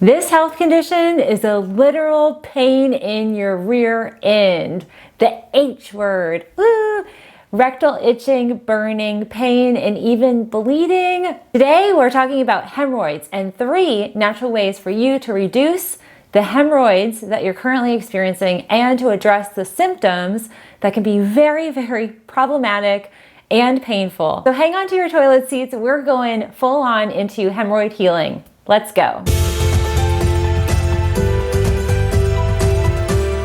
This health condition is a literal pain in your rear end. The H word. Woo! Rectal itching, burning, pain, and even bleeding. Today we're talking about hemorrhoids and 3 natural ways for you to reduce the hemorrhoids that you're currently experiencing and to address the symptoms that can be very, very problematic and painful. So hang on to your toilet seats. We're going full on into hemorrhoid healing. Let's go.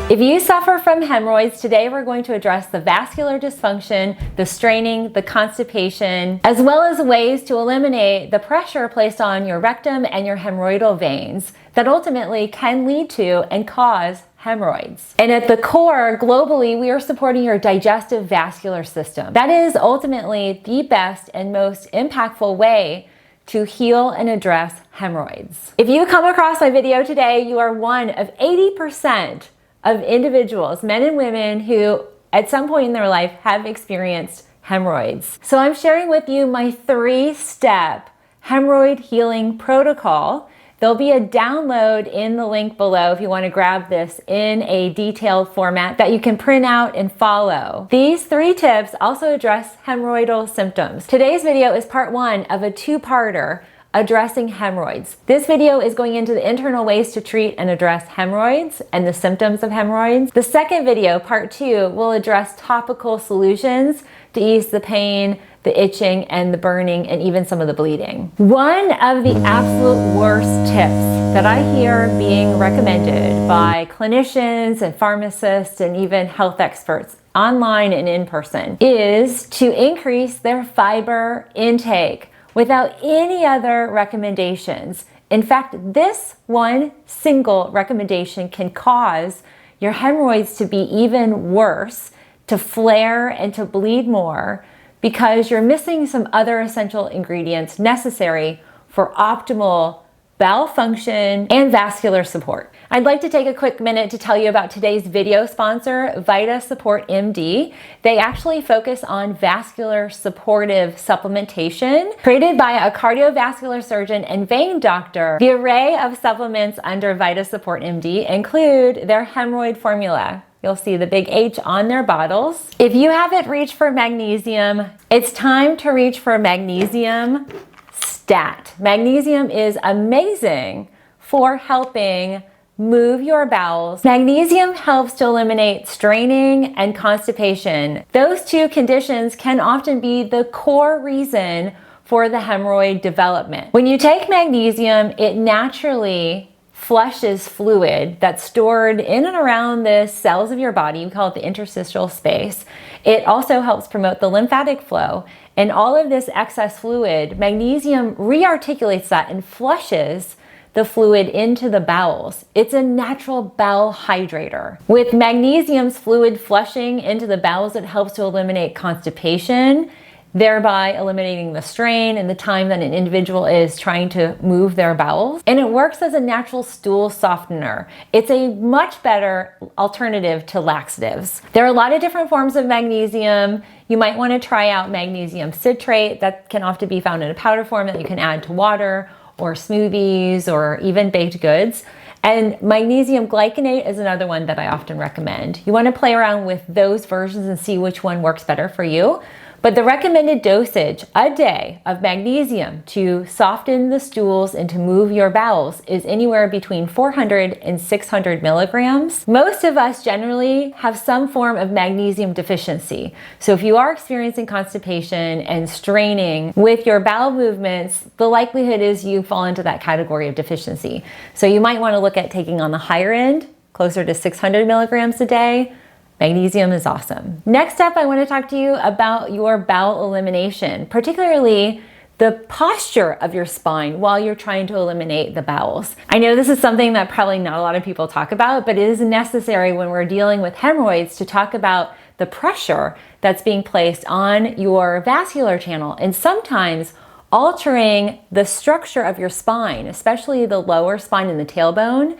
If you suffer from hemorrhoids, today we're going to address the vascular dysfunction, the straining, the constipation, as well as ways to eliminate the pressure placed on your rectum and your hemorrhoidal veins that ultimately can lead to and cause hemorrhoids. And at the core, globally, we are supporting your digestive vascular system. That is ultimately the best and most impactful way to heal and address hemorrhoids. If you come across my video today, you are one of 80% of individuals, men and women, who at some point in their life have experienced hemorrhoids. So I'm sharing with you my 3-step hemorrhoid healing protocol. There'll be a download in the link below if you want to grab this in a detailed format that you can print out and follow. These 3 tips also address hemorrhoidal symptoms. Today's video is part 1 of a 2-parter addressing hemorrhoids. This video is going into the internal ways to treat and address hemorrhoids and the symptoms of hemorrhoids. The second video, part 2, will address topical solutions to ease the pain, the itching, and the burning, and even some of the bleeding. One of the absolute worst tips that I hear being recommended by clinicians and pharmacists and even health experts online and in person is to increase their fiber intake without any other recommendations. In fact, this one single recommendation can cause your hemorrhoids to be even worse, to flare and to bleed more, because you're missing some other essential ingredients necessary for optimal bowel function and vascular support. I'd like to take a quick minute to tell you about today's video sponsor, Vita Support MD. They actually focus on vascular supportive supplementation. Created by a cardiovascular surgeon and vein doctor, the array of supplements under Vita Support MD include their Hemorrhoid Formula. You'll see the big H on their bottles. If you haven't reached for magnesium, it's time to reach for magnesium stat. Magnesium is amazing for helping move your bowels. Magnesium helps to eliminate straining and constipation. Those 2 conditions can often be the core reason for the hemorrhoid development. When you take magnesium, it naturally flushes fluid that's stored in and around the cells of your body. We call it the interstitial space. It also helps promote the lymphatic flow. And all of this excess fluid, magnesium rearticulates that and flushes the fluid into the bowels. It's a natural bowel hydrator. With magnesium's fluid flushing into the bowels, it helps to eliminate constipation, thereby eliminating the strain and the time that an individual is trying to move their bowels. And it works as a natural stool softener. It's a much better alternative to laxatives. There are a lot of different forms of magnesium. You might want to try out magnesium citrate. That can often be found in a powder form that you can add to water or smoothies or even baked goods. And magnesium glycinate is another one that I often recommend. You want to play around with those versions and see which one works better for you. But the recommended dosage a day of magnesium to soften the stools and to move your bowels is anywhere between 400 and 600 milligrams. Most of us generally have some form of magnesium deficiency. So if you are experiencing constipation and straining with your bowel movements, the likelihood is you fall into that category of deficiency. So you might want to look at taking on the higher end, closer to 600 milligrams a day. Magnesium is awesome. Next up, I want to talk to you about your bowel elimination, particularly the posture of your spine while you're trying to eliminate the bowels. I know this is something that probably not a lot of people talk about, but it is necessary when we're dealing with hemorrhoids to talk about the pressure that's being placed on your vascular channel, and sometimes altering the structure of your spine, especially the lower spine and the tailbone,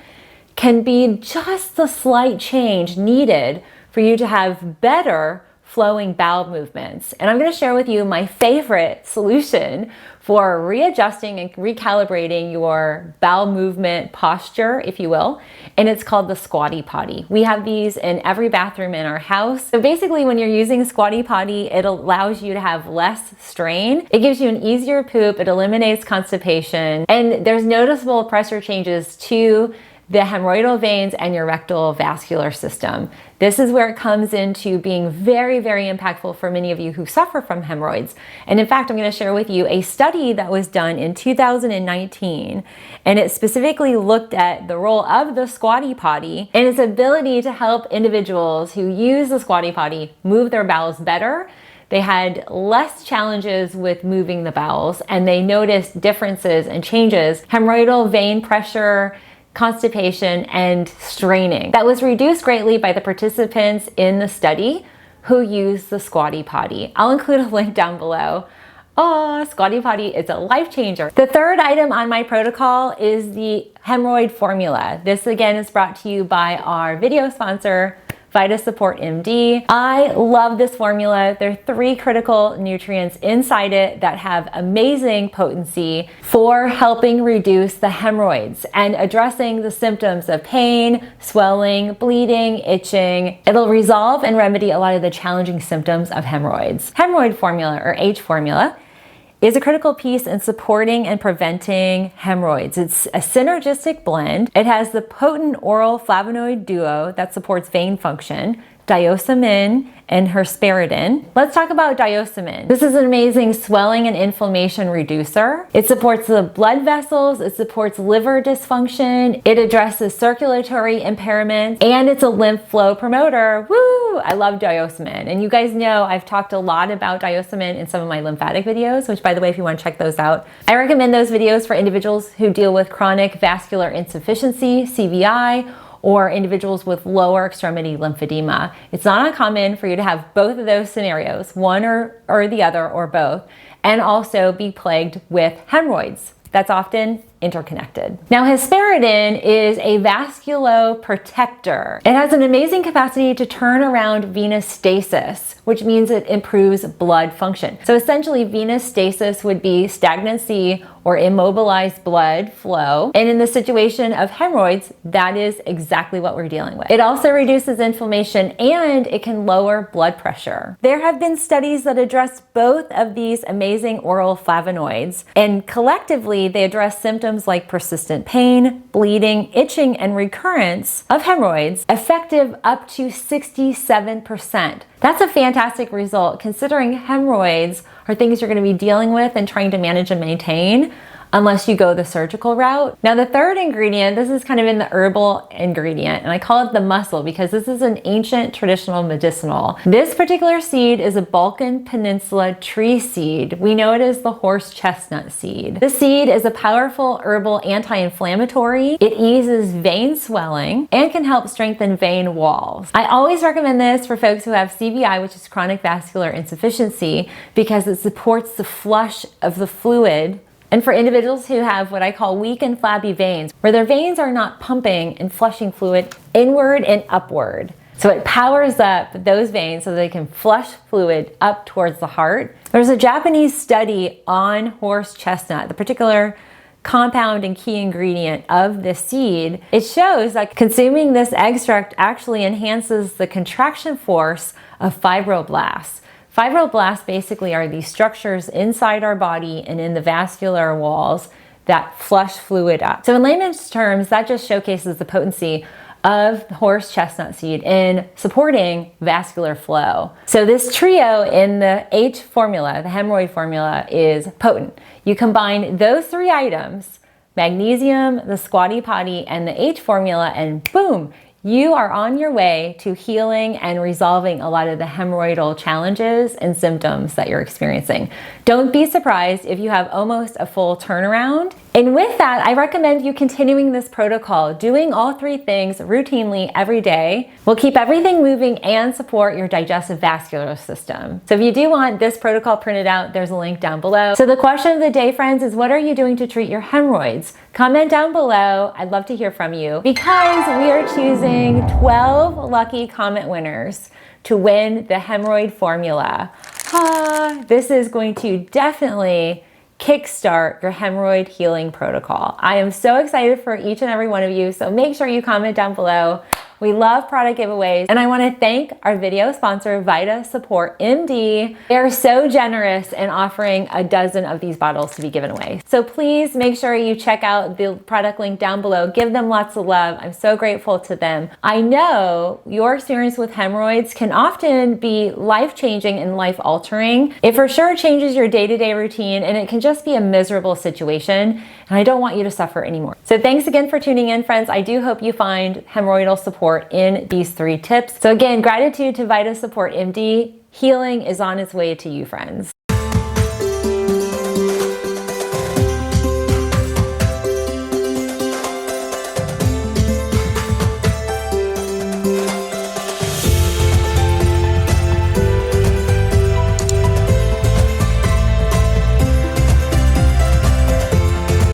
can be just the slight change needed for you to have better flowing bowel movements. And I'm going to share with you my favorite solution for readjusting and recalibrating your bowel movement posture, if you will, and it's called the Squatty Potty. We have these in every bathroom in our house. So basically when you're using Squatty Potty, it allows you to have less strain. It gives you an easier poop, it eliminates constipation, and there's noticeable pressure changes to the hemorrhoidal veins and your rectal vascular system. This is where it comes into being very, very impactful for many of you who suffer from hemorrhoids. And in fact, I'm going to share with you a study that was done in 2019, and it specifically looked at the role of the Squatty Potty and its ability to help individuals who use the Squatty Potty move their bowels better. They had less challenges with moving the bowels, and they noticed differences and changes, hemorrhoidal vein pressure, constipation, and straining. That was reduced greatly by the participants in the study who used the Squatty Potty. I'll include a link down below. Oh, Squatty Potty is a life changer. The third item on my protocol is the Hemorrhoid Formula. This again is brought to you by our video sponsor, VitaSupport MD. I love this formula. There are 3 critical nutrients inside it that have amazing potency for helping reduce the hemorrhoids and addressing the symptoms of pain, swelling, bleeding, itching. It'll resolve and remedy a lot of the challenging symptoms of hemorrhoids. Hemorrhoid Formula, or H formula, is a critical piece in supporting and preventing hemorrhoids. It's a synergistic blend. It has the potent oral flavonoid duo that supports vein function, diosmin and hesperidin. Let's talk about diosmin. This is an amazing swelling and inflammation reducer. It supports the blood vessels, it supports liver dysfunction, it addresses circulatory impairments, and it's a lymph flow promoter. Woo! I love diosmin. And you guys know I've talked a lot about diosmin in some of my lymphatic videos, which by the way, if you want to check those out, I recommend those videos for individuals who deal with chronic vascular insufficiency, CVI, or individuals with lower extremity lymphedema. It's not uncommon for you to have both of those scenarios, one or the other or both, and also be plagued with hemorrhoids. That's often interconnected. Now, hesperidin is a vasculoprotector. It has an amazing capacity to turn around venous stasis, which means it improves blood function. So essentially, venous stasis would be stagnancy or immobilized blood flow. And in the situation of hemorrhoids, that is exactly what we're dealing with. It also reduces inflammation and it can lower blood pressure. There have been studies that address both of these amazing oral flavonoids, and collectively they address symptoms like persistent pain, bleeding, itching, and recurrence of hemorrhoids, effective up to 67%. That's a fantastic result considering hemorrhoids are things you're going to be dealing with and trying to manage and maintain unless you go the surgical route. Now, the third ingredient, this is kind of in the herbal ingredient, and I call it the mussel because this is an ancient traditional medicinal. This particular seed is a Balkan Peninsula tree seed. We know it as the horse chestnut seed. The seed is a powerful herbal anti-inflammatory. It eases vein swelling and can help strengthen vein walls. I always recommend this for folks who have CVI, which is chronic vascular insufficiency, because it supports the flush of the fluid, and for individuals who have what I call weak and flabby veins, where their veins are not pumping and flushing fluid inward and upward. So it powers up those veins so they can flush fluid up towards the heart. There's a Japanese study on horse chestnut, the particular compound and key ingredient of the seed. It shows that consuming this extract actually enhances the contraction force of fibroblasts. Fibroblasts basically are these structures inside our body and in the vascular walls that flush fluid up. So in layman's terms, that just showcases the potency of the horse chestnut seed in supporting vascular flow. So this trio in the H formula, the hemorrhoid formula, is potent. You combine those 3 items, magnesium, the Squatty Potty, and the H formula, and boom, you are on your way to healing and resolving a lot of the hemorrhoidal challenges and symptoms that you're experiencing. Don't be surprised if you have almost a full turnaround. And with that, I recommend you continuing this protocol. Doing all 3 things routinely every day will keep everything moving and support your digestive vascular system. So if you do want this protocol printed out, there's a link down below. So the question of the day, friends, is what are you doing to treat your hemorrhoids? Comment down below. I'd love to hear from you because we are choosing 12 lucky comment winners to win the hemorrhoid formula. This is going to definitely kickstart your hemorrhoid healing protocol. I am so excited for each and every one of you, so make sure you comment down below. We love product giveaways, and I want to thank our video sponsor, Vita Support MD. They are so generous in offering a dozen of these bottles to be given away. So please make sure you check out the product link down below. Give them lots of love. I'm so grateful to them. I know your experience with hemorrhoids can often be life-changing and life-altering. It for sure changes your day-to-day routine, and it can just be a miserable situation, and I don't want you to suffer anymore. So thanks again for tuning in, friends. I do hope you find hemorrhoidal support in these 3 tips. So again, gratitude to Vita Support MD. Healing is on its way to you, friends.